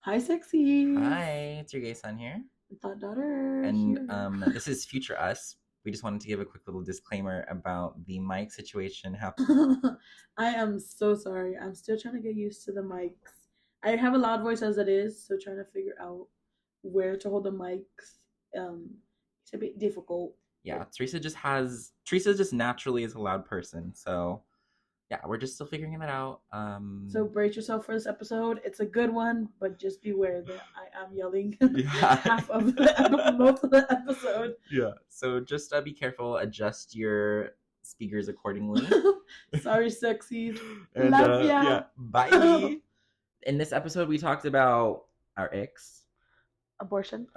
Hi, sexy. Hi, it's your gay son here. Thought daughter. And here. this is future us. We just wanted to give a quick little disclaimer about the mic situation. I am so sorry. I'm still trying to get used to the mics. I have a loud voice as it is, so trying to figure out where to hold the mics. It's a bit difficult. Yeah, Teresa just naturally is a loud person, so yeah, we're just still figuring that out. So brace yourself for this episode. It's a good one, but just beware that I am yelling half of most of the episode. Yeah. So just be careful. Adjust your speakers accordingly. Sorry, sexies. And, Love ya. Yeah. Bye. In this episode, we talked about our icks, Abortion.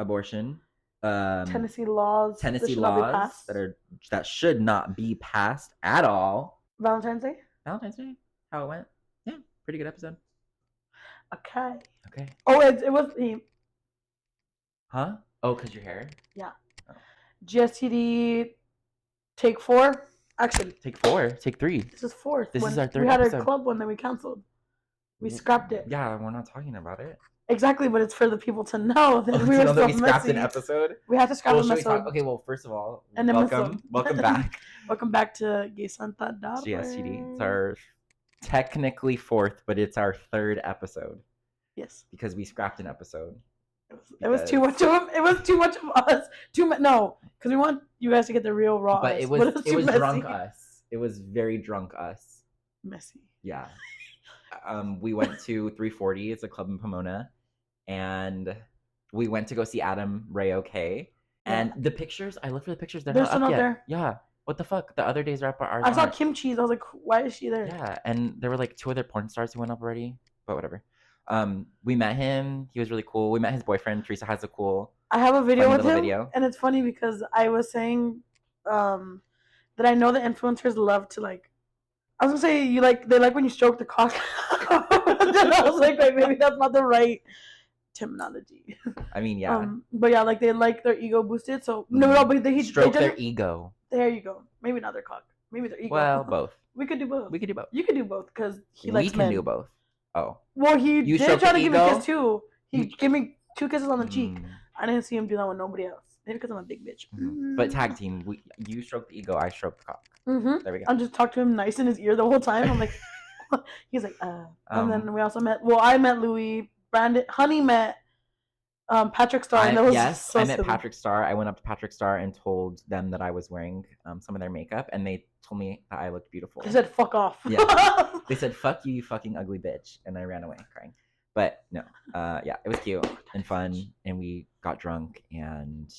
Tennessee laws that should not be passed at all. Valentine's Day. How it went? Yeah, pretty good episode. Okay. Oh, it was the. Huh? Oh, cause your hair. Yeah. Oh. GSTD. Take 4. Actually. Take 4. Take 3. This is 4th. This is our 3rd. We had our club one that we canceled. We scrapped it. Yeah, we're not talking about it. Exactly, but it's for the people to know that we were so messy. Scrapped an episode. We had to scrap an episode. Okay, well, first of all, and welcome back. Welcome back to Gay Santa Dar. GSTD. It's our technically 4th, but it's our 3rd episode. Yes. Because we scrapped an episode. It was too much of it. It was too much of us. No, because we want you guys to get the real raw. But it was drunk us. It was very drunk us. Messy. Yeah. We went to 340. It's a club in Pomona, and we went to go see Adam Ray OK. And the pictures, I looked for the pictures. They're not up yet. There. Yeah. What the fuck? The other days are up. Ours I saw Kim Cheese. I was like, why is she there? Yeah, and there were like 2 other porn stars who went up already, but whatever. We met him. He was really cool. We met his boyfriend. Teresa has a cool. I have a video with him, and it's funny because I was saying that I know the influencers love to like. I was gonna say they like when you stroke the cock. Then I was like, wait, maybe that's not the right terminology. I mean, yeah. But yeah, like they like their ego boosted. So no, but they stroke their ego. There you go. Maybe not their cock. Maybe their ego. Well, both. We could do both. You could do both because he likes men. We can do both. Oh. Well, he did try to give me a kiss too. He gave me 2 kisses on the cheek. I didn't see him do that with nobody else. Maybe because I'm a big bitch. But tag team, you stroke the ego, I stroke the cock. There we go. I'm just talking to him nice in his ear the whole time. I'm like, he's like, and then we also met. Well, I met Louis. Brandon, Honey met Patrick Star. I met Patrick Star. I went up to Patrick Star and told them that I was wearing some of their makeup, and they told me that I looked beautiful. They said, "Fuck off." Yeah. They said, "Fuck you, you fucking ugly bitch," and I ran away crying. But no, yeah, it was cute and fun, and we got drunk and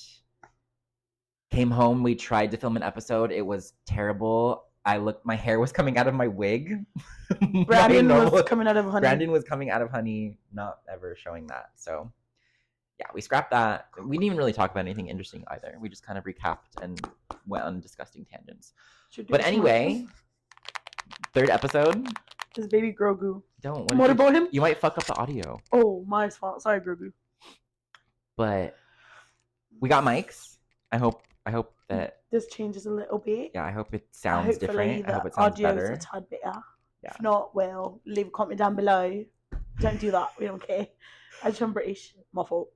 came home. We tried to film an episode. It was terrible. My hair was coming out of my wig. Brandon was coming out of Honey. Brandon was coming out of Honey, not ever showing that. So yeah, we scrapped that. We didn't even really talk about anything interesting either. We just kind of recapped and went on disgusting tangents. But anyway, 3rd episode. His baby Grogu. Don't. What about him? You might fuck up the audio. Oh, my fault. Sorry, Grogu. But we got mics. I hope that this changes a little bit. Yeah, I hope it sounds different. I hope it sounds better. A tad better. Yeah. If not, well, leave a comment down below. Don't do that. We don't care. I just am British. My fault.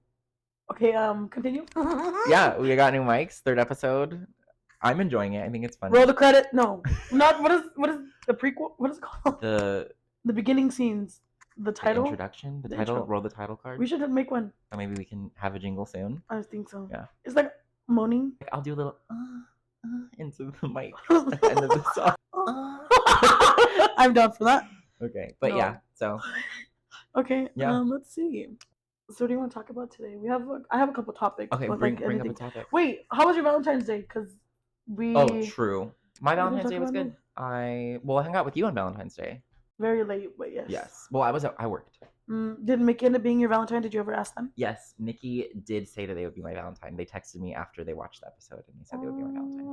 Okay, continue. Yeah, we got new mics. 3rd episode. I'm enjoying it. I think it's fun. Roll the credit. No, not what is the prequel? What is it called? The beginning scenes. The title. The introduction. The title. Intro. Roll the title card. We should make one. Or maybe we can have a jingle soon. I think so. Yeah. It's like moaning. I'll do a little into the mic at the end of the song. I'm down for that. Okay, but yeah. So. Okay. Yeah. Let's see. So what do you want to talk about today? I have a couple topics. Okay, bring up a topic. Wait, how was your Valentine's Day? Because Oh, true. My Valentine's Day was good. I hung out with you on Valentine's Day. Very late, but yes. Yes. Well, I worked. Did Mickey end up being your Valentine? Did you ever ask them? Yes, Nikki did say that they would be my Valentine. They texted me after they watched the episode, and they said they would be my Valentine.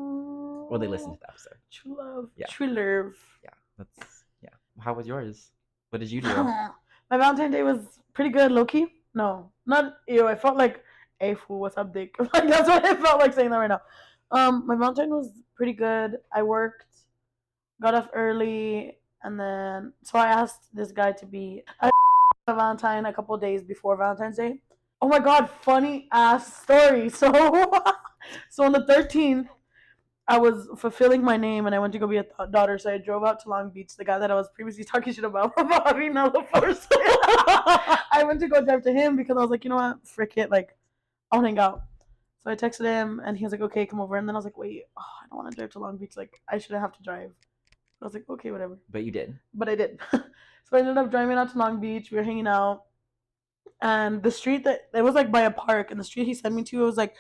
Or they listened to the episode. True love. Yeah. True love. Yeah. How was yours? What did you do? My Valentine's Day was pretty good, low key. No, not ew. I felt like a fool. What's up, dick? Like that's what I felt like saying that right now. My Valentine was pretty good. I worked, got off early, and then so I asked this guy to be. Valentine a couple of days before Valentine's Day. Oh my god, funny ass story. So so on the 13th, I was fulfilling my name and I went to go be a daughter, so I drove out to Long Beach, the guy that I was previously talking shit about having the first. I went to go drive to him because I was like, you know what, frick it, like I'll hang out. So I texted him and he was like, okay, come over. And then I was like, wait, I don't want to drive to Long Beach. Like I shouldn't have to drive. I was like, okay, whatever. But you did. But I did. So I ended up driving out to Long Beach. We were hanging out, and the street that it was like by a park, and the street he sent me to, it was like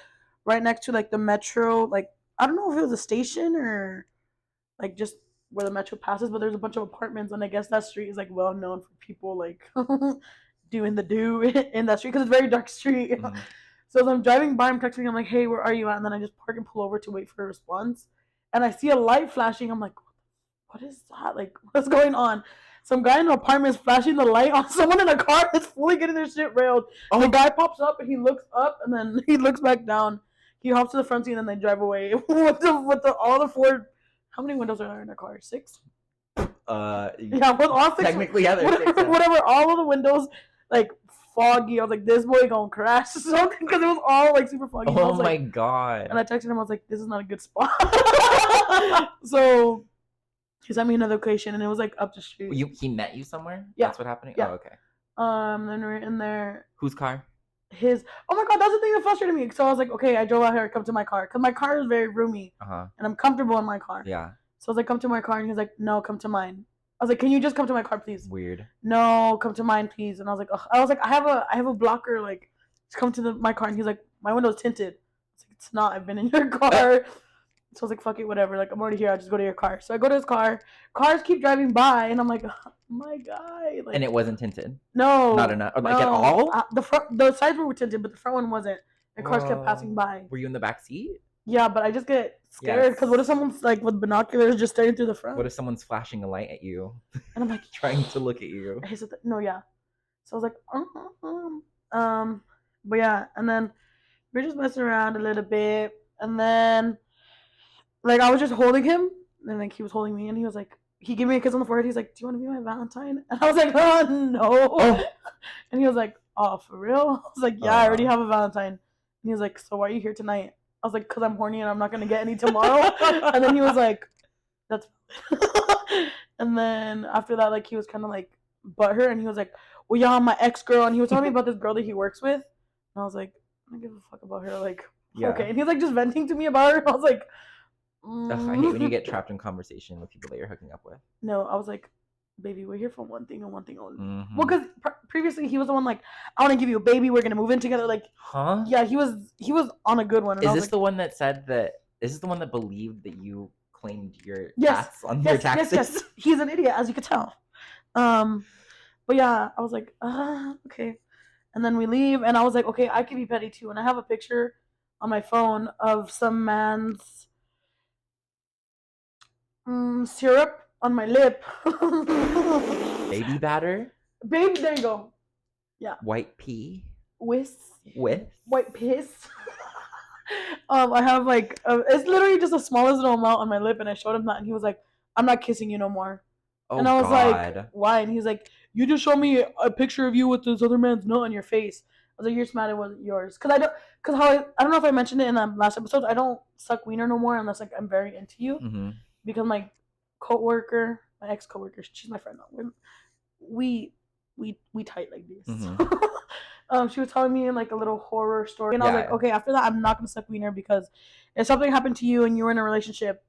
right next to like the metro. Like I don't know if it was a station or like just where the metro passes, but there's a bunch of apartments, and I guess that street is like well known for people like doing the do in that street because it's a very dark street. Mm-hmm. So as I'm driving by, I'm texting, I'm like, hey, where are you at? And then I just park and pull over to wait for a response, and I see a light flashing. I'm like, what is that? Like, what's going on? Some guy in the apartment is flashing the light on someone in a car that's fully getting their shit railed. Oh. The guy pops up and he looks up and then he looks back down. He hops to the front seat and then they drive away with all the four. How many windows are there in a car? 6? Yeah, with all 6. Technically, yeah, there's 6. Whatever, all of the windows like foggy. I was like, this boy gonna crash something because it was all like super foggy. Oh my god! And I texted him. I was like, this is not a good spot. So. He sent me another location, and it was like up the street. He met you somewhere? Yeah. That's what happened? Yeah. Oh, okay. Then we're in there. Whose car? His. Oh my god, that's the thing that frustrated me. So I was like, okay, I drove out here, come to my car. Because my car is very roomy. And I'm comfortable in my car. Yeah. So I was like, come to my car, and he's like, no, come to mine. I was like, can you just come to my car, please? Weird. No, come to mine, please. And I was like, ugh. I have a blocker, like, just come to my car. And he's like, my window's tinted. I was like, it's not. I've been in your car. So I was like, fuck it, whatever. Like, I'm already here. I'll just go to your car. So I go to his car. Cars keep driving by, and I'm like, oh, my guy. Like, and it wasn't tinted? No. Not enough? Like, at all? The sides were tinted, but the front one wasn't. And cars kept passing by. Were you in the back seat? Yeah, but I just get scared. Because what if someone's, like, with binoculars just staring through the front? What if someone's flashing a light at you? And I'm like, trying to look at you. No, yeah. So I was like, but yeah. And then we were just messing around a little bit. And then... like, I was just holding him, and, like, he was holding me, and he was like, he gave me a kiss on the forehead. He's like, do you want to be my Valentine? And I was like, oh, no. Oh. And he was like, oh, for real? I was like, yeah, I already have a Valentine. And he was like, so why are you here tonight? I was like, because I'm horny, and I'm not going to get any tomorrow. And then he was like, that's and then after that, like, he was kind of, like, butthurt, and he was like, well, yeah, I'm my ex-girl. And he was telling me about this girl that he works with. And I was like, I don't give a fuck about her. Like, yeah. Okay. And he was, like, just venting to me about her. I was like... Ugh, I hate when you get trapped in conversation with people that you're hooking up with. No, I was like, baby, we're here for one thing and one thing only. Mm-hmm. Well, because previously he was the one like, I want to give you a baby. We're gonna move in together. Like, huh? Yeah, he was on a good one. Is this like, the one that said that? Is this the one that believed that you claimed your tax on your taxes? Yes. He's an idiot, as you could tell. But yeah, I was like, okay. And then we leave, and I was like, okay, I can be petty too. And I have a picture on my phone of some man's syrup on my lip. Baby batter? Baby, there you go. Yeah. White pea? With? White piss. I have like, it's literally just the smallest little amount on my lip, and I showed him that, and he was like, I'm not kissing you no more. Oh, and I was like, why? And he's like, you just showed me a picture of you with this other man's nut on your face. I was like, you're just mad it wasn't yours. I don't know if I mentioned it in the last episode, I don't suck wiener no more unless like I'm very into you. Mm-hmm. Because my ex-coworker, she's my friend now. We tight like this. Mm-hmm. She was telling me like a little horror story, and I was like, okay, after that, I'm not gonna suck wiener because if something happened to you and you were in a relationship,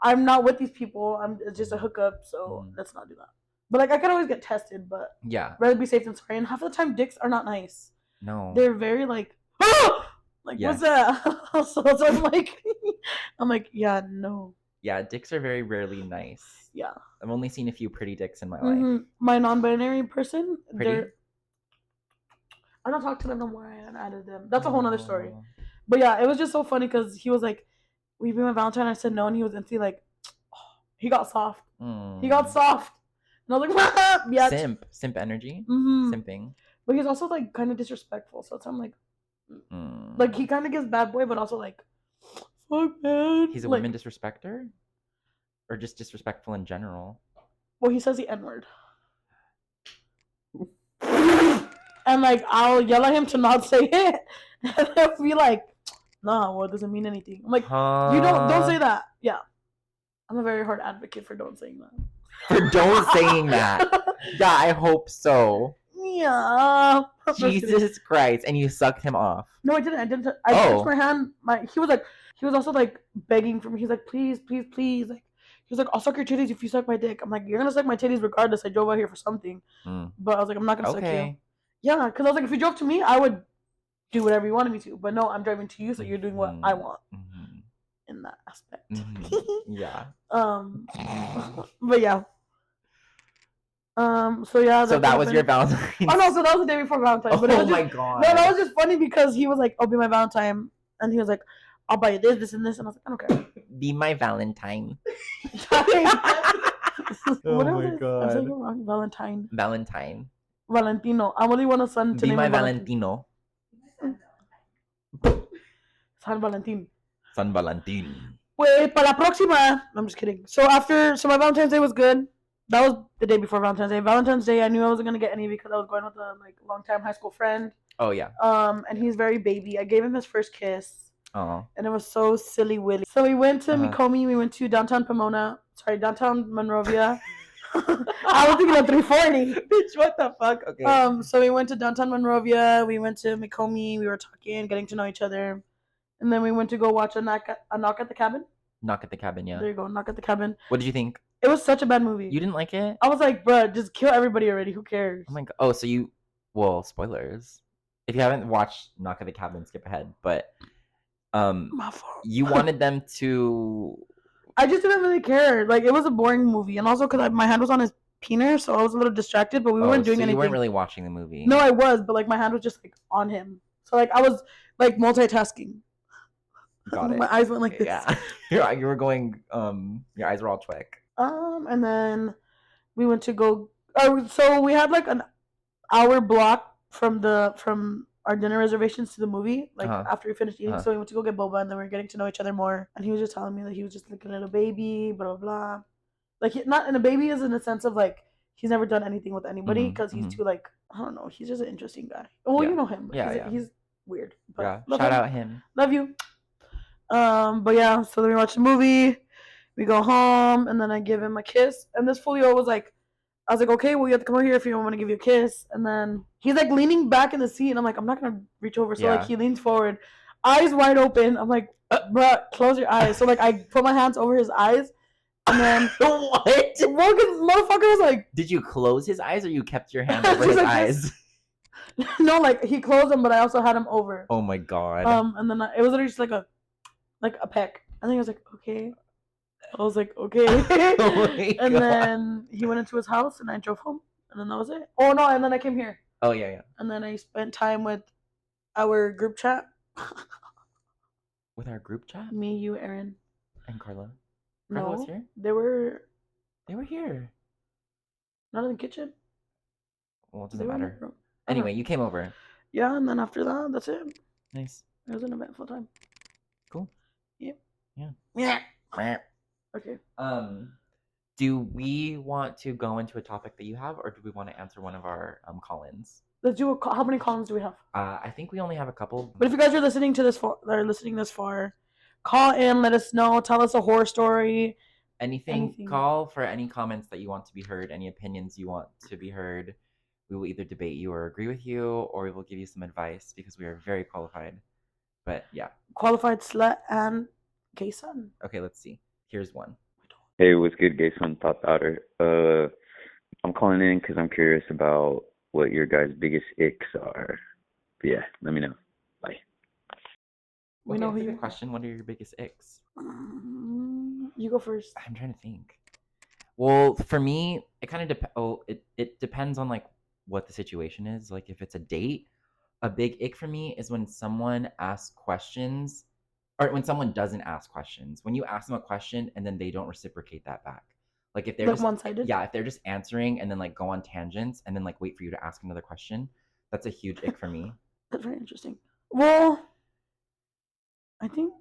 I'm not with these people. It's just a hookup, so let's not do that. But like, I can always get tested, but yeah, rather be safe than sorry. And half of the time, dicks are not nice. No, they're very like, like what's that? So I'm like, yeah, no. Yeah, dicks are very rarely nice. Yeah, I've only seen a few pretty dicks in my life. My non-binary person, pretty? I don't talk to them no more. I added them. That's a whole other story. But yeah, it was just so funny because he was like, will you be my Valentine? I said no, and he was instantly like, oh, he got soft. He got soft. And I was like, yeah. Simp energy. Mm-hmm. Simping. But he's also like kind of disrespectful. So I'm like, like he kind of gives bad boy, but also like, fuck man. He's a women disrespecter? Or just disrespectful in general? Well, he says the N-word. and like I'll yell at him to not say it, and he'll be like, "Nah, well, it doesn't mean anything." I'm like, "You don't say that." Yeah, I'm a very hard advocate for don't saying that. For don't saying that. Yeah, I hope so. Yeah. Jesus Christ! And you sucked him off. No, I didn't. I touched my hand. He was also like begging for me. He's like, please, please, please. Like, he was like, I'll suck your titties if you suck my dick. I'm like, you're gonna suck my titties regardless. I drove out here for something. But I was like, I'm not gonna suck you. Yeah, because I was like, if you drove to me, I would do whatever you wanted me to. But no, I'm driving to you, so you're doing what I want in that aspect. Yeah. But yeah. So yeah. So that was your Valentine. Oh no, so that was the day before Valentine. But oh my god. No, that was just funny because he was like, "I'll be my Valentine," and he was like, "I'll buy you this, this, and this," and I was like, "I don't care." Be my Valentine. Oh my god. I'm saying you're wrong. Valentine. Valentino. I only want a son to be my Valentino. San Valentin. Wait, para la próxima. I'm just kidding. So my Valentine's Day was good. That was the day before Valentine's Day. Valentine's Day, I knew I wasn't gonna get any because I was going with a long-time high school friend. Oh yeah. And he's very baby. I gave him his first kiss. Oh. And it was so silly willy. So we went to Misogyny. We went to downtown Monrovia. I was thinking of 340. Bitch, what the fuck? Okay. So we went to downtown Monrovia. We went to Misogyny. We were talking, getting to know each other, and then we went to go watch a knock at the cabin. Knock at the Cabin, yeah. There you go, Knock at the Cabin. What did you think? It was such a bad movie. You didn't like it? I was like, bruh, just kill everybody already. Who cares? Oh my god. Oh, so well, spoilers. If you haven't watched Knock at the Cabin, skip ahead. But my fault. You wanted them to. I just didn't really care. Like, it was a boring movie, and also because my hand was on his penis, so I was a little distracted. But we weren't doing anything. You weren't really watching the movie. No, I was, but like my hand was just like on him, so like I was like multitasking. Got it. My eyes went like this. Yeah, you were going. Your eyes were all twick. And then we went to go. So we had like an hour block from our dinner reservations to the movie, like after we finished eating. So we went to go get boba, and then we were getting to know each other more. And he was just telling me that he was just like a little baby, blah blah blah. Like not in a baby is in the sense of like he's never done anything with anybody because he's too like I don't know. He's just an interesting guy. Well, you know him. He's weird. But yeah. Shout out him. Love you. But yeah. So then we watched the movie. We go home, and then I give him a kiss. And this folio was like, I was like, okay, well, you have to come over here if you don't want to give you a kiss. And then he's like leaning back in the seat, and I'm like, I'm not gonna reach over. So like he leans forward, eyes wide open. I'm like, bruh, close your eyes. So like I put my hands over his eyes, and then what? Morgan, motherfucker was like, did you close his eyes or you kept your hands over his eyes? No, like he closed them, but I also had him over. Oh my god. And then it was literally just like a peck. And then he was like, okay. I was like, okay. And then he went into his house, and I drove home, and then that was it. Oh no, and then I came here. Oh yeah. And then I spent time with our group chat. With our group chat? Me, you, Aaron, and Carla. No, Carla was here. They were here. Not in the kitchen. Well, it doesn't matter. Anyway, you came over. Yeah, and then after that, that's it. Nice. It was an eventful time. Cool. Yep. Yeah. Okay. Do we want to go into a topic that you have, or do we want to answer one of our call-ins? Let's do how many call-ins do we have? I think we only have a couple. But if you guys are listening this far, call in, let us know, tell us a horror story. Anything. Call for any comments that you want to be heard, any opinions you want to be heard. We will either debate you or agree with you, or we will give you some advice because we are very qualified. But yeah. Qualified slut and gay son. Okay, let's see. Here's one. Hey, what's good, gay son, top outer? I'm calling in because I'm curious about what your guys' biggest icks are. But yeah, let me know. Bye. We know who. Good question. What are your biggest icks? You go first. I'm trying to think. Well, for me, it kind of it depends on like what the situation is. Like if it's a date, a big ick for me is when someone asks questions. Or when someone doesn't ask questions, when you ask them a question and then they don't reciprocate that back. Like if they're just one-sided? Yeah, if they're just answering and then like go on tangents and then like wait for you to ask another question, that's a huge ick for me. That's very interesting. Well, I think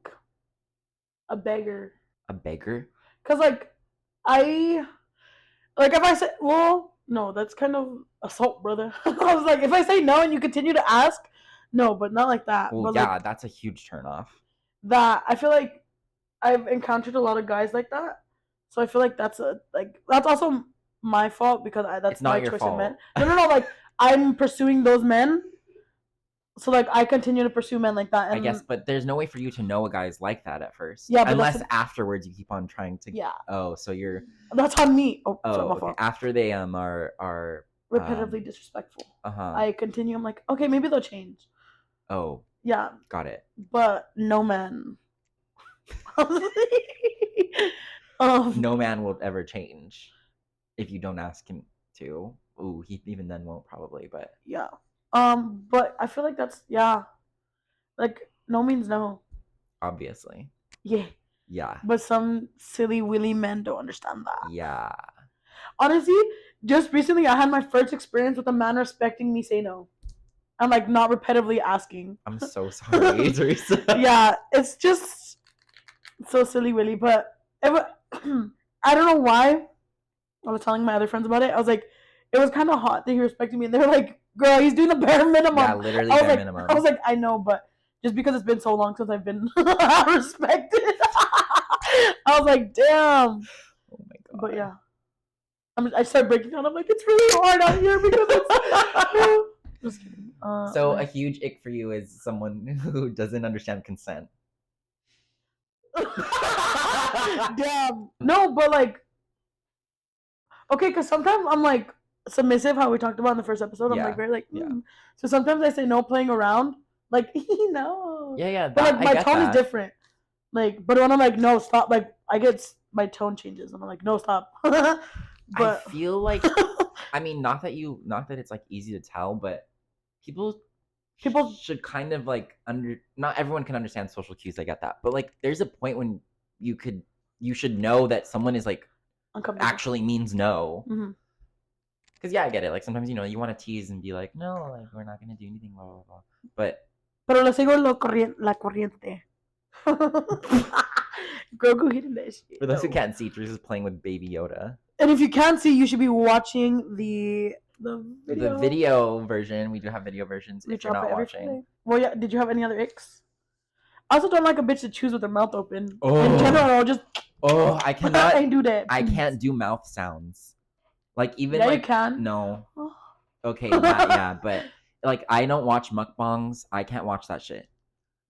a beggar. A beggar? Because if I said, well, No, that's kind of assault, brother. I was like, if I say no and you continue to ask, no, but not like that. Well, but yeah, like, that's a huge turnoff. that I feel like I've encountered a lot of guys like that, so I feel like that's also my fault because that's It's not my your choice fault. of men. No, like I'm pursuing those men, so like I continue to pursue men like that. And I guess, but there's no way for you to know a guy's like that at first. Yeah, but unless afterwards you keep on trying to. Yeah. Oh, so you're. That's on me. Oh, sorry, my okay. fault. After they are repetitively disrespectful. Uh-huh. I continue. I'm like, okay, maybe they'll change. Oh. Yeah. Got it. But no man. No man will ever change if you don't ask him to. Ooh, he even then won't probably, but yeah. But I feel like that's like no means no. Obviously. Yeah. Yeah. But some silly willy men don't understand that. Yeah. Honestly, just recently I had my first experience with a man respecting me say no. I'm like not repetitively asking. I'm so sorry, Teresa. Yeah, it's just so silly willy, but I don't know why. I was telling my other friends about it. I was like, it was kind of hot that he respected me, and they were like, "Girl, he's doing the bare minimum." Yeah, literally bare minimum. I was like, I know, but just because it's been so long since I've been respected, I was like, damn. Oh my god. But yeah, I started breaking down. I'm like, it's really hard out here because it's. Just kidding. So a huge ick for you is someone who doesn't understand consent. Damn. No, but like, okay, because sometimes I'm like submissive, how we talked about in the first episode. I'm like very like, So sometimes I say no, playing around, like no. Yeah. But like my tone is different. Like, but when I'm like no, stop, like I get my tone changes, and I'm like no, stop. But I feel like, I mean, not that it's like easy to tell, but people should kind of like not everyone can understand social cues. I get that, but like there's a point when you should know that someone is like actually means no. Because yeah, I get it. Like sometimes you want to tease and be like, no, like we're not gonna do anything, blah blah blah. But pero le sigo la corriente. Grogu hitting that shit. For those who can't see, Teresa's playing with Baby Yoda. And if you can't see, you should be watching the video. The video version. We do have video versions if you're not watching. Friday. Well, yeah. Did you have any other icks? I also don't like a bitch to choose with their mouth open. Oh. In general, just. Oh, I cannot. I do that. I can't do mouth sounds. Like even you can. No. Okay, yeah, but like I don't watch mukbangs. I can't watch that shit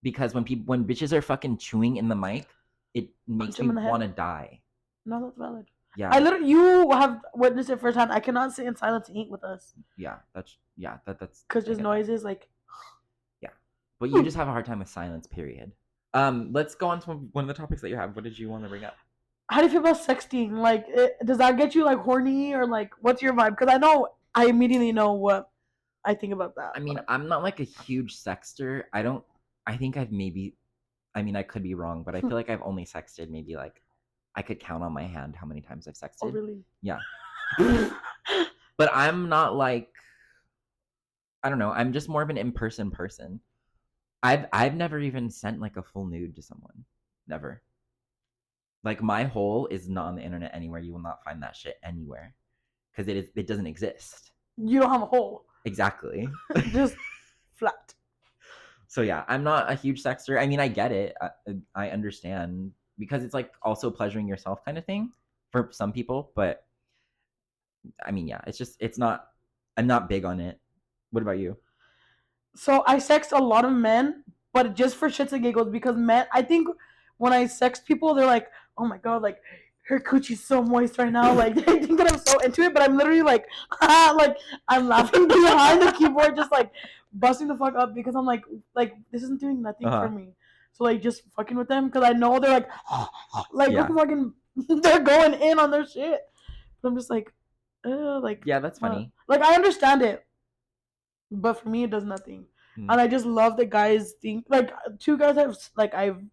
because when bitches are fucking chewing in the mic, it makes me want to die. No, that's valid. Yeah. You have witnessed it firsthand. I cannot sit in silence and eat with us. Yeah, that's because there's noises like. Yeah, but you just have a hard time with silence. Period. Let's go on to one of the topics that you have. What did you want to bring up? How do you feel about sexting? Like, does that get you like horny or like what's your vibe? Because I immediately know what I think about that. I mean, I'm not like a huge sexter. I think I've maybe. I mean, I could be wrong, but I feel like I've only sexted maybe like. I could count on my hand how many times I've sexted. Oh, really? Yeah. But I'm not like, I don't know. I'm just more of an in-person person. I've never even sent like a full nude to someone. Never. Like my hole is not on the internet anywhere. You will not find that shit anywhere because it doesn't exist. You don't have a hole. Exactly. Just flat. So yeah, I'm not a huge sexter. I mean, I get it. I understand. Because it's like also pleasuring yourself kind of thing for some people, but I mean, yeah, I'm not big on it. What about you? So I sext a lot of men, but just for shits and giggles because men, I think when I sext people, they're like, oh my God, like her coochie's so moist right now. Like they think that I'm so into it, but I'm literally like, like I'm laughing behind the keyboard, just like busting the fuck up because I'm like this isn't doing nothing for me. So like just fucking with them because I know they're like fucking they're going in on their shit. But I'm just like, yeah, that's funny. Like I understand it, but for me it does nothing. And I just love that guys think like 2 guys I've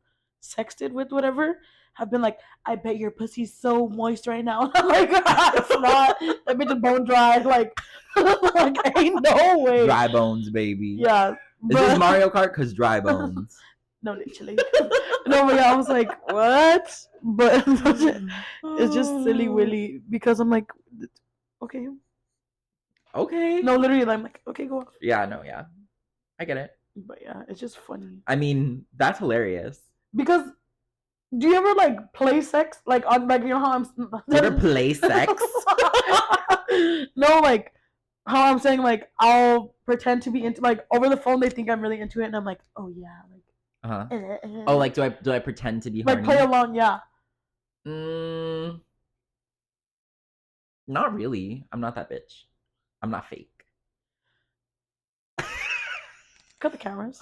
sexted with whatever have been like, I bet your pussy's so moist right now. I'm like, it's not. That bitch is bone dry. Like ain't no way. Dry bones, baby. Yeah. Is this Mario Kart? Cause dry bones. No, literally. No, but yeah, I was like, what? But it's just silly willy because I'm like, okay, Okay. No, literally, I'm like, okay, go off. Yeah, no, yeah. I get it. But yeah, it's just funny. I mean, that's hilarious. Because do you ever like play sex? Like on like you know how I'm Do you ever play sex? No, like how I'm saying like I'll pretend to be into like over the phone they think I'm really into it and I'm like, oh yeah, like Oh, like do I pretend to be like horny? play along, yeah. Not really. I'm not that bitch. I'm not fake. Cut the cameras.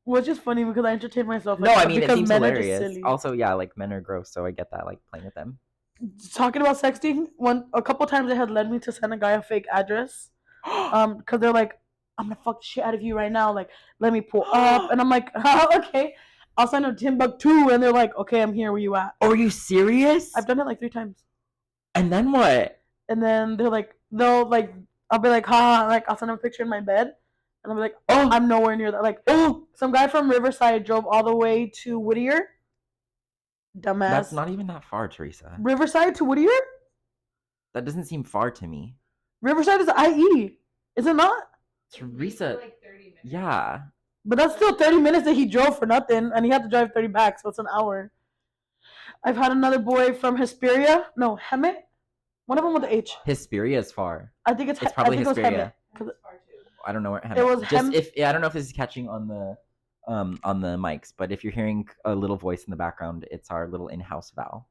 Which is funny because I entertain myself. No, like, I mean it because seems men hilarious. Are just silly. Also, yeah, like men are gross, so I get that, like playing with them. Talking about sexting, a couple times it had led me to send a guy a fake address. Because they're like, I'm gonna fuck the shit out of you right now. Like, let me pull up, and I'm like, okay. I'll send a Timbuktu, and they're like, okay, I'm here. Where you at? Oh, are you serious? I've done it like 3 times. And then what? And then they'll I'll be like, like I'll send them a picture in my bed, and I'll be like, oh, I'm nowhere near that. Like, oh, some guy from Riverside drove all the way to Whittier. Dumbass. That's not even that far, Teresa. Riverside to Whittier? That doesn't seem far to me. Riverside is IE. Is it not? Teresa. Like 30 minutes. Yeah. But that's still 30 minutes that he drove for nothing, and he had to drive 30 back, so it's an hour. I've had another boy from Hesperia. No, Hemet. One of them with the H. Hesperia is far. I think it's probably I think Hesperia. It was Hemet. I don't know where Hemet. It was I don't know if this is catching on the mics, but if you're hearing a little voice in the background, it's our little in-house Val.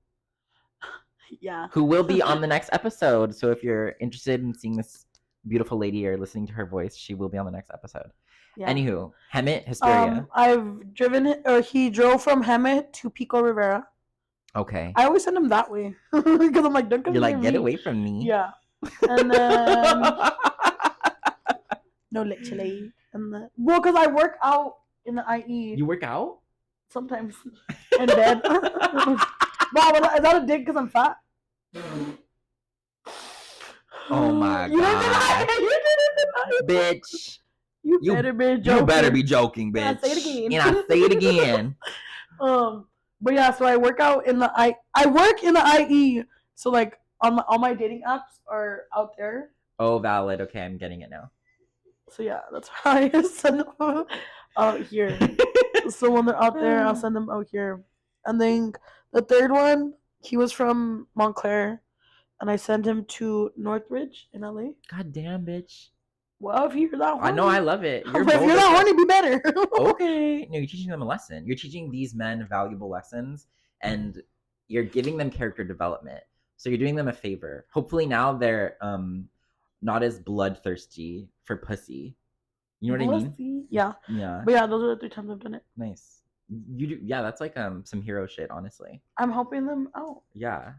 Yeah. Who will be on the next episode. So if you're interested in seeing this beautiful lady or listening to her voice, she will be on the next episode. Yeah. Anywho, Hemet, Hesperia. I've driven, or he drove from Hemet to Pico Rivera. Okay. I always send him that way because I'm like, don't come You're like, get me. away from me. Yeah. And then no, literally. And then because I work out in the IE. You work out? Sometimes in bed. Wow, is that a dig because I'm fat? Oh my You god. didn't deny it. Bitch. You better be joking. You better be joking, bitch. And I say it again. And I say it again. But yeah, so I work out in the I work in the IE. So like all my dating apps are out there. Oh, valid. Okay, I'm getting it now. So yeah, that's why I send them out here. So when they're out there, I'll send them out here. And then the third one, he was from Montclair, and I sent him to Northridge in LA. God damn, bitch. Well, if you're that horny. I know, I love it. If you're that horny, be better. Okay. No, you're teaching them a lesson. You're teaching these men valuable lessons, and you're giving them character development. So you're doing them a favor. Hopefully now they're not as bloodthirsty for pussy. You know what I mean? Yeah. Yeah. But yeah, those are the 3 times I've done it. Nice. You do, yeah, that's like some hero shit, honestly. I'm helping them out. Yeah.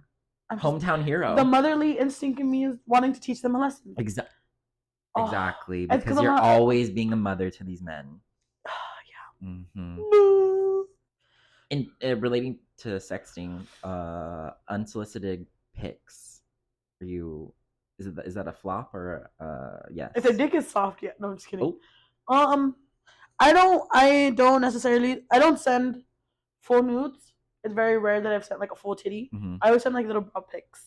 Hometown hero. The motherly instinct in me is wanting to teach them a lesson. Exactly. Because you're always being a mother to these men. Yeah. Mm-hmm. In relating to sexting, unsolicited pics. Is that a flop or yes? If their dick is soft, yeah. No, I'm just kidding. Oh. I don't send full nudes. It's very rare that I've sent like a full titty. Mm-hmm. I always send like little bra pics.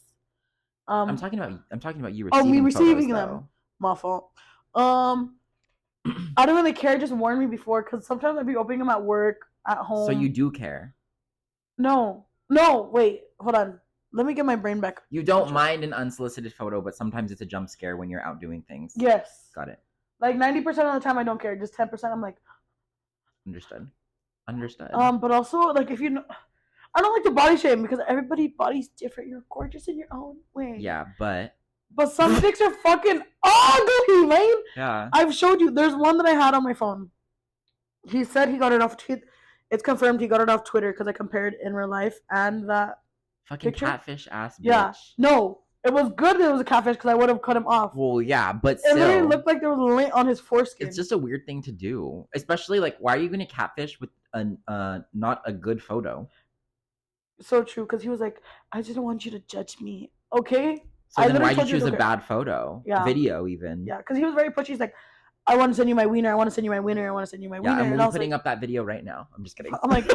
I'm talking about you receiving. Oh, me receiving photos, them. though. My fault. I don't really care. Just warn me before, because sometimes I'd be opening them at work, at home. So you do care? No, wait, hold on. Let me get my brain back. You don't mind an unsolicited photo, but sometimes it's a jump scare when you're out doing things. Yes. Got it. Like 90% of the time, I don't care. Just 10%, I'm like. Understood. But also, like, if you know, I don't like to body shame because everybody's body's different. You're gorgeous in your own way. Yeah, but some dicks are fucking ugly, Lane. Yeah. I've showed you. There's one that I had on my phone. He said he got it off Twitter. It's confirmed he got it off Twitter because I compared in real life and that fucking picture. Catfish ass bitch. Yeah. No, it was good that it was a catfish because I would have cut him off. Well, yeah, but it still. It literally looked like there was lint on his foreskin. It's just a weird thing to do. Especially, like, why are you going to catfish with not a good photo? So true, because he was like, I just don't want you to judge me. Okay? So then why'd you choose a bad photo? Yeah. Video, even. Yeah, because he was very pushy. He's like, I want to send you my wiener. I want to send you my wiener. I want to send you my wiener. Yeah, I'm putting up that video right now. I'm just kidding. I'm like,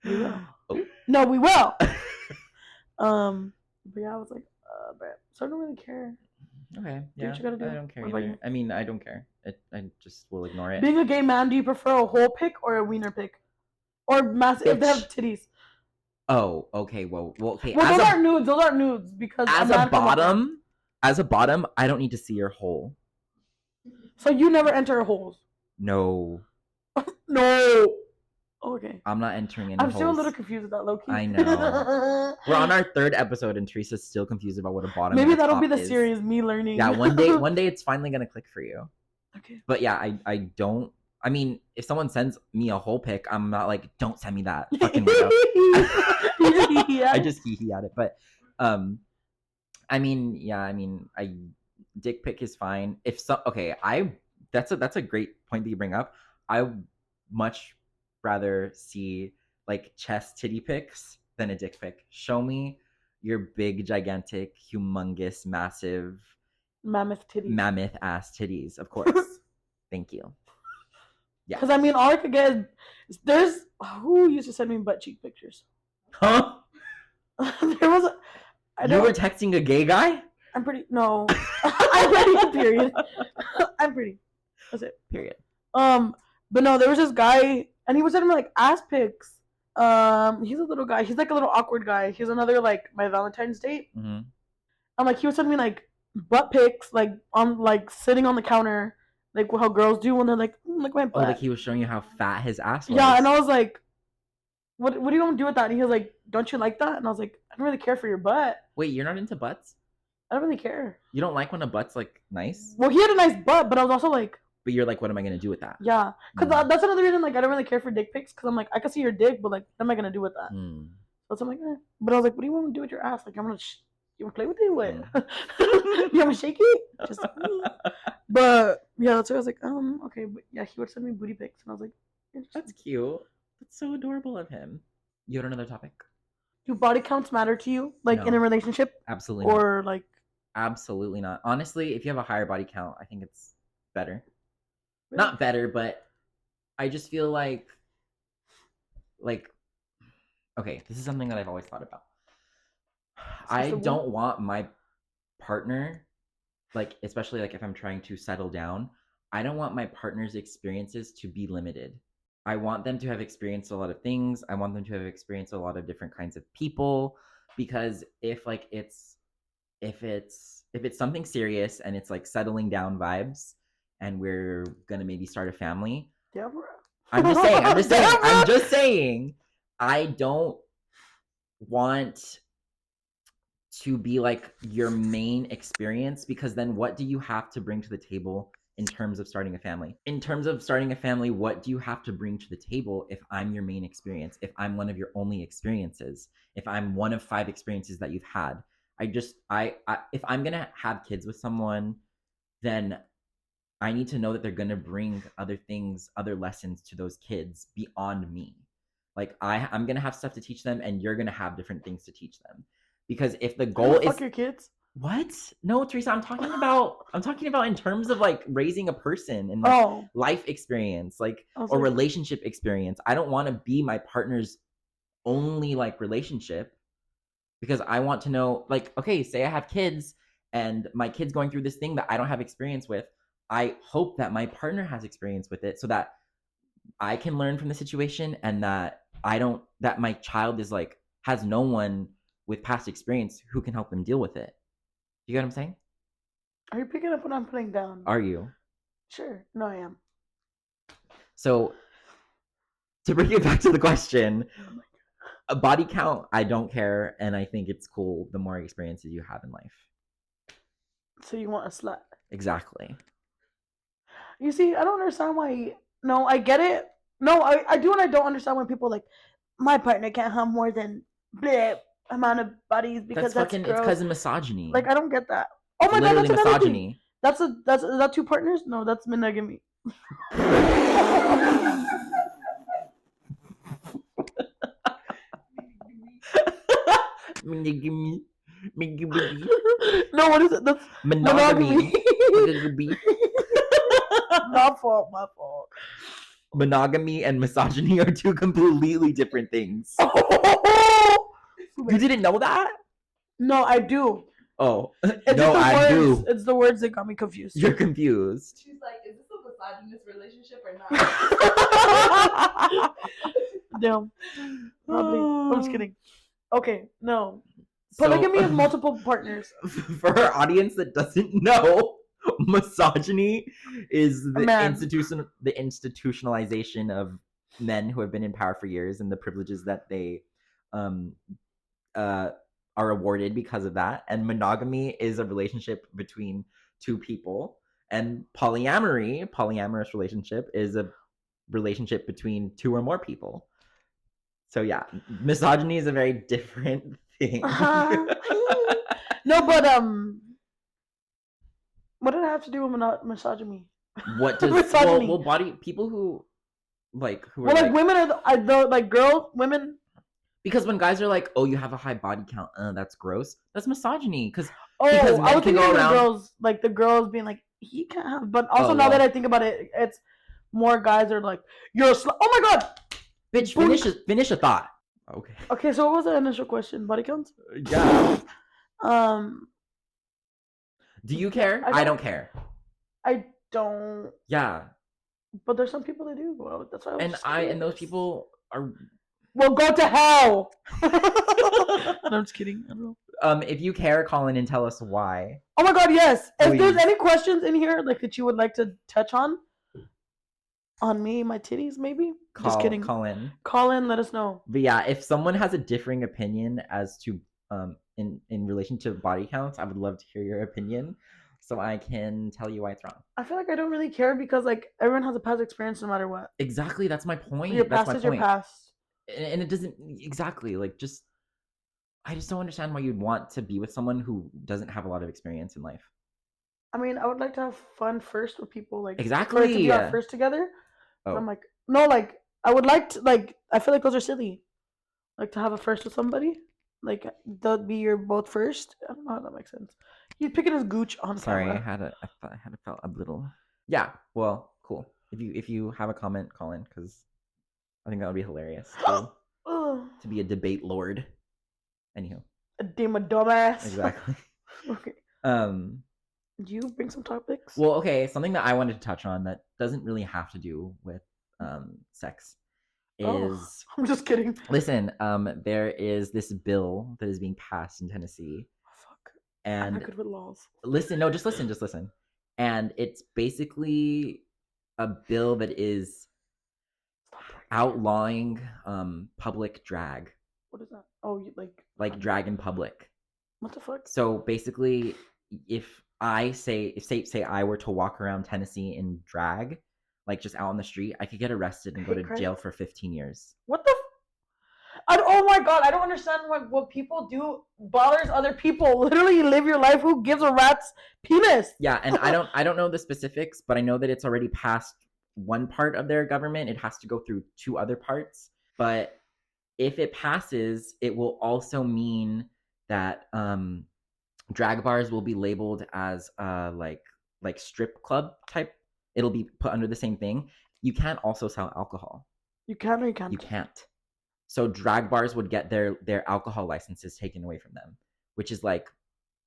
we will. Oh. No, we will. But yeah, I was like, But so I don't really care. Okay, Do yeah, what you gotta do. I don't care What about either. you? I mean, I don't care. I just will ignore it. Being a gay man, do you prefer a whole pick or a wiener pick? Or massive if they have titties? Oh, okay. Well, okay. Well, those aren't nudes. Those aren't nudes because as a bottom, I don't need to see your hole. So you never enter holes? No. No. Okay. I'm not entering any I'm holes. still a little confused with that, low-key. I know. We're on our 3rd episode, and Teresa's still confused about what a bottom. Maybe and a that'll top be the is. series, me learning. Yeah, one day it's finally gonna click for you. Okay. But yeah, I don't. I mean, if someone sends me a whole pic, I'm not like, don't send me that fucking weirdo. I just hee at it, but I mean, yeah, I mean, dick pic is fine. If so, okay, that's a great point that you bring up. I much rather see like chest titty pics than a dick pic. Show me your big, gigantic, humongous, massive, mammoth ass titties, of course. Thank you. Yeah. Because I mean, all I could get is there's who used to send me butt cheek pictures. Huh? There was. You were texting a gay guy? I'm pretty. No, I'm pretty. Period. I'm pretty. That's it. Period. But no, there was this guy, and he was sending me like ass pics. He's a little guy. He's like a little awkward guy. He's another like my Valentine's date. Mm-hmm. I'm like, he was sending me like butt pics, like on like sitting on the counter, like how girls do when they're like, look my butt. Oh, like he was showing you how fat his ass was. Yeah, and I was like, what do you want to do with that? And he was like, don't you like that? And I was like, I don't really care for your butt. Wait, you're not into butts? I don't really care. You don't like when a butt's like nice? Well, he had a nice butt, but I was also like. But you're like, what am I gonna do with that? Yeah, because that's another reason like I don't really care for dick pics because I'm like I can see your dick, but like what am I gonna do with that? So I'm like, But I was like, what do you want to do with your ass? Like I'm gonna you want to play with it? What? You want to shake it? Just But yeah, that's why I was like, okay, but yeah, he would send me booty pics, and I was like, that's cute. That's so adorable of him. You had another topic? Do body counts matter to you, like No. in a relationship? Absolutely. Or not. Like? Absolutely not. Honestly, if you have a higher body count, I think it's better. Really? Not better, but I just feel like, okay, this is something that I've always thought about. I don't want my partner, like, especially like if I'm trying to settle down, I don't want my partner's experiences to be limited. I want them to have experienced a lot of things. I want them to have experienced a lot of different kinds of people, because if it's something serious and it's like settling down vibes and we're gonna maybe start a family, I'm just saying I don't want to be like your main experience, because then what do you have to bring to the table in terms of starting a family? In terms of starting a family, what do you have to bring to the table if I'm your main experience, if I'm one of your only experiences, if I'm one of 5 experiences that you've had? If I'm gonna have kids with someone, then I need to know that they're gonna bring other things, other lessons to those kids beyond me. Like I'm gonna have stuff to teach them, and you're gonna have different things to teach them. Because if the goal is fuck your kids. What? No, Teresa, I'm talking about in terms of like raising a person and like life experience, like or relationship experience. I don't want to be my partner's only like relationship, because I want to know, like, okay, say I have kids and my kid's going through this thing that I don't have experience with. I hope that my partner has experience with it so that I can learn from the situation, and that my child is like has no one with past experience who can help them deal with it. You get what I'm saying? Are you picking up what I'm putting down? Are you? Sure. No, I am. So, to bring it back to the question, a body count, I don't care, and I think it's cool the more experiences you have in life. So you want a slut? Exactly. You see, I don't understand why. No, I get it. No, I do, and I don't understand when people like, my partner can't have more than bleh amount of bodies because that's fucking, it's because of misogyny. Like, I don't get that. Oh my god, that's misogyny. Is that 2 partners? No, that's monogamy. No, what is it? That's monogamy. My fault. Monogamy and misogyny are 2 completely different things. You didn't know that? No, I do. Oh, It's no, just the I words. do. It's the words that got me confused. You're confused. She's like, is this a misogynist relationship or not? Damn. Probably. I'm just kidding. Okay, no. Polygamy is multiple partners. For our audience that doesn't know, misogyny is the institutionalization of men who have been in power for years and the privileges that they are awarded because of that. And monogamy is a relationship between two people. And polyamorous relationship, is a relationship between two or more people. So yeah, misogyny is a very different thing. No, but what did it have to do with misogyny? What does misogyny? Well, body people who are women are the girls, women. Because when guys are like, "Oh, you have a high body count," that's gross. That's misogyny. Because men I was can go around the girls being like, he can't have. But also now that I think about it, it's more guys are like, you're a oh my god, bitch, finish a thought. Okay. Okay, so what was the initial question? Body counts? Yeah. Do you care? I don't care. I don't. Yeah. But there's some people that do. Well, that's why and those people are. Well, go to hell. I'm just kidding. I don't know. If you care, call in and tell us why. Oh my god, yes. Please. If there's any questions in here like that you would like to touch on me, my titties, maybe. Just kidding. Call in. Let us know. But yeah, if someone has a differing opinion as to in relation to body counts, I would love to hear your opinion, so I can tell you why it's wrong. I feel like I don't really care because like everyone has a past experience no matter what. Exactly, that's my point. Your past is your past. And it doesn't exactly like just. I just don't understand why you'd want to be with someone who doesn't have a lot of experience in life. I mean, I would like to have fun first with people, like exactly for it to be our first together. Oh. I'm like, no, like I would like to, like I feel like those are silly. Like to have a first with somebody, like that'd be your both first. I don't know how that makes sense. He's picking his gooch on Sorry, camera. I had to felt a little. Yeah, well, cool. If you have a comment, call in because I think that would be hilarious to be a debate lord. Anywho, a damn dumbass. Exactly. Okay. Do you bring some topics? Well, okay. Something that I wanted to touch on that doesn't really have to do with sex is. I'm just kidding. Listen, there is this bill that is being passed in Tennessee. Fuck. And I'm not good with laws. Listen, no, just listen. And it's basically a bill that is outlawing public drag. What is that? Oh, like drag in public. What the fuck? So basically, if I say I were to walk around Tennessee in drag, like just out on the street, I could get arrested and go to jail for 15 years. What the? Oh my god, I don't understand what people do bothers other people. Literally, you live your life. Who gives a rat's penis? Yeah, and I don't know the specifics, but I know that it's already passed one part of their government. It has to go through two other parts, but if it passes, it will also mean that drag bars will be labeled as like strip club type. It'll be put under the same thing. You can't also sell alcohol. You can or you can't? You can't. So drag bars would get their alcohol licenses taken away from them, which is like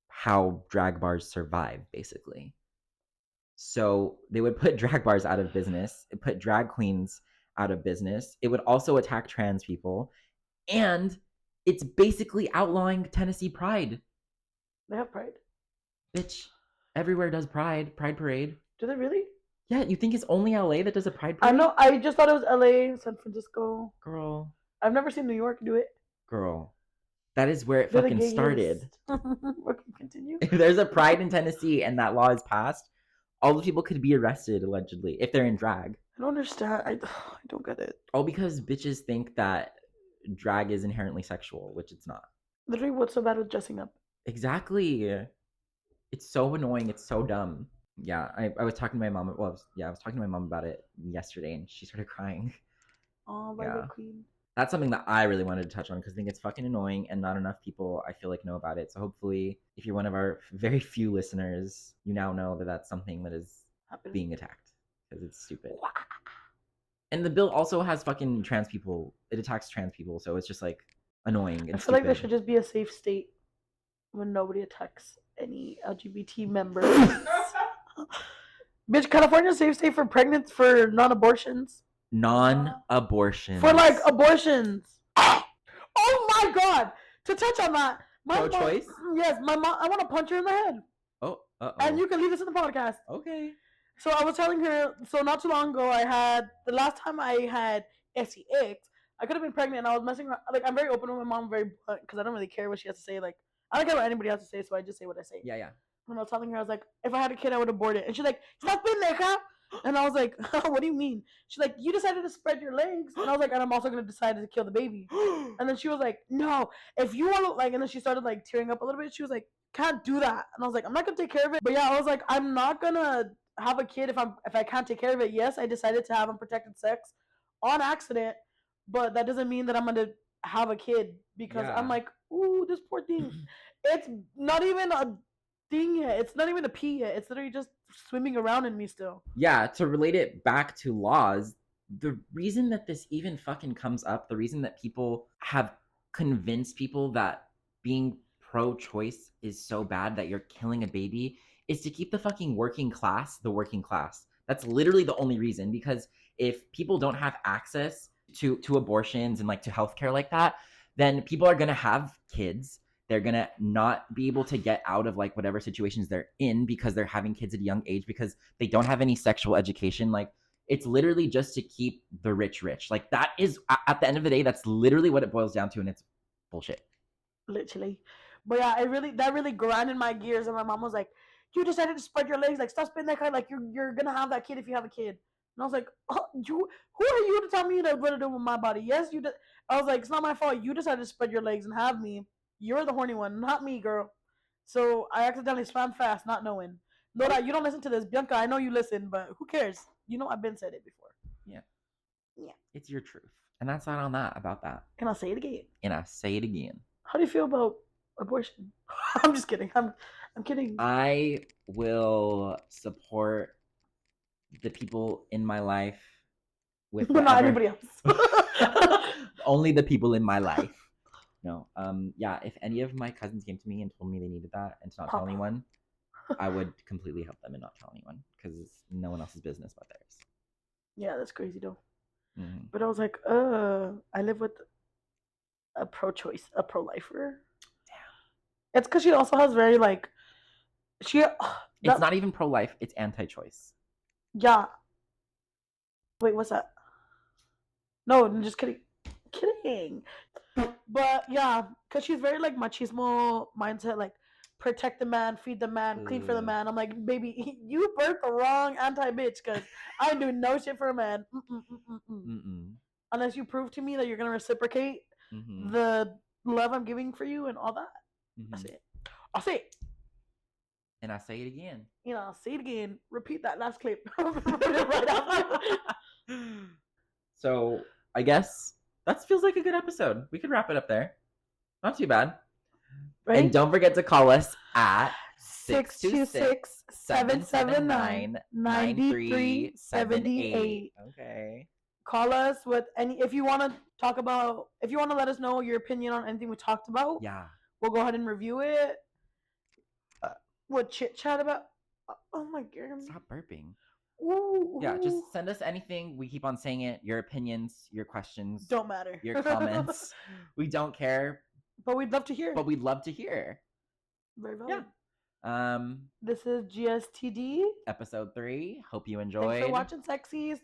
how drag bars survive, basically. So they would put drag bars out of business, put drag queens out of business. It would also attack trans people, and it's basically outlawing Tennessee Pride. They have Pride. Bitch, everywhere does Pride parade. Do they really? Yeah, you think it's only LA that does a Pride parade? I know. I just thought it was LA, San Francisco. Girl, I've never seen New York do it. Girl, that is where it fucking started. Continue. If there's a Pride in Tennessee and that law is passed, all the people could be arrested allegedly if they're in drag. I don't understand. I don't get it. All because bitches think that drag is inherently sexual, which it's not. Literally, what's so bad with dressing up? Exactly. It's so annoying. It's so dumb. Yeah, I was talking to my mom. Well, I was talking to my mom about it yesterday, and she started crying. Oh, my God, queen. That's something that I really wanted to touch on because I think it's fucking annoying and not enough people, I feel like, know about it. So hopefully, if you're one of our very few listeners, you now know that that's something that is being attacked because it's stupid. And the bill also has fucking trans people. It attacks trans people, so it's just like annoying. And I feel like there should just be a safe state when nobody attacks any LGBT members. Bitch, California's a safe state for pregnant for non-abortions. Non-abortions. For like abortions. Oh my god! To touch on that, pro-choice. Yes, my mom. I want to punch her in the head. Oh, and you can leave this in the podcast. Okay. So I was telling her. So not too long ago, the last time I had icks. I could have been pregnant, and I was messing around. Like I'm very open with my mom, very blunt, because I don't really care what she has to say. Like I don't care what anybody has to say, so I just say what I say. Yeah. When I was telling her, I was like, if I had a kid, I would abort it. And she's like, stop being there, huh? And I was like, what do you mean? She's like, you decided to spread your legs. And I was like, and I'm also going to decide to kill the baby. And then she was like, no, if you want to, like, and then she started, like, tearing up a little bit. She was like, can't do that. And I was like, I'm not going to take care of it. But yeah, I was like, I'm not going to have a kid if I can't take care of it. Yes, I decided to have unprotected sex on accident. But that doesn't mean that I'm going to have a kid because I'm like, ooh, this poor thing. It's not even a thing yet. It's not even a pee yet. It's literally just swimming around in me still. Yeah, to relate it back to laws, the reason that this even fucking comes up, the reason that people have convinced people that being pro-choice is so bad that you're killing a baby is to keep the fucking working class the working class. That's literally the only reason, because if people don't have access to abortions and like to healthcare like that, then people are gonna have kids. They're going to not be able to get out of like whatever situations they're in because they're having kids at a young age because they don't have any sexual education. Like it's literally just to keep the rich rich. Like that is, at the end of the day, that's literally what it boils down to, and it's bullshit. Literally. But yeah, that really grinded my gears, and my mom was like, you decided to spread your legs, like stop spitting that kind, like you're going to have that kid if you have a kid. And I was like, oh, who are you to tell me what to do with my body? Yes, you did. I was like, it's not my fault. You decided to spread your legs and have me. You're the horny one, not me, girl. So I accidentally swam fast, not knowing. Nora, you don't listen to this. Bianca, I know you listen, but who cares? You know I've been said it before. Yeah. Yeah. It's your truth. And that's not on that, about that. And I'll say it again. And I say it again. How do you feel about abortion? I'm just kidding. I'm kidding. I will support the people in my life with but not anybody else. Only the people in my life. No. Yeah, if any of my cousins came to me and told me they needed that and to not tell anyone, I would completely help them and not tell anyone because it's no one else's business but theirs. Yeah, that's crazy though. Mm-hmm. But I was like, I live with a pro-choice, a pro-lifer. Damn. It's because she also has very like, it's not even pro-life, it's anti-choice. Yeah. Wait, what's that? No, I'm just kidding. Kidding. But yeah, because she's very like machismo mindset, like protect the man, feed the man, clean for the man. I'm like, baby, you birthed the wrong anti-bitch because I ain't doing no shit for a man. Unless you prove to me that you're going to reciprocate the love I'm giving for you and all that. That's it. I'll say it. And I say it again. You know, I'll say it again. Repeat that last clip. Right after. So I guess that feels like a good episode. We could wrap it up there. Not too bad. Right? And don't forget to call us at 626-779-9378. Okay. Call us with if you want to talk about, if you want to let us know your opinion on anything we talked about. Yeah. We'll go ahead and review it. We'll chit chat about. Oh my god. Stop burping. Ooh. Yeah, just send us anything. We keep on saying it. Your opinions, your questions. Don't matter. Your comments. We don't care. But we'd love to hear. Very valid. Yeah. This is GSTD. Episode 3. Hope you enjoyed. Thanks for watching, sexies.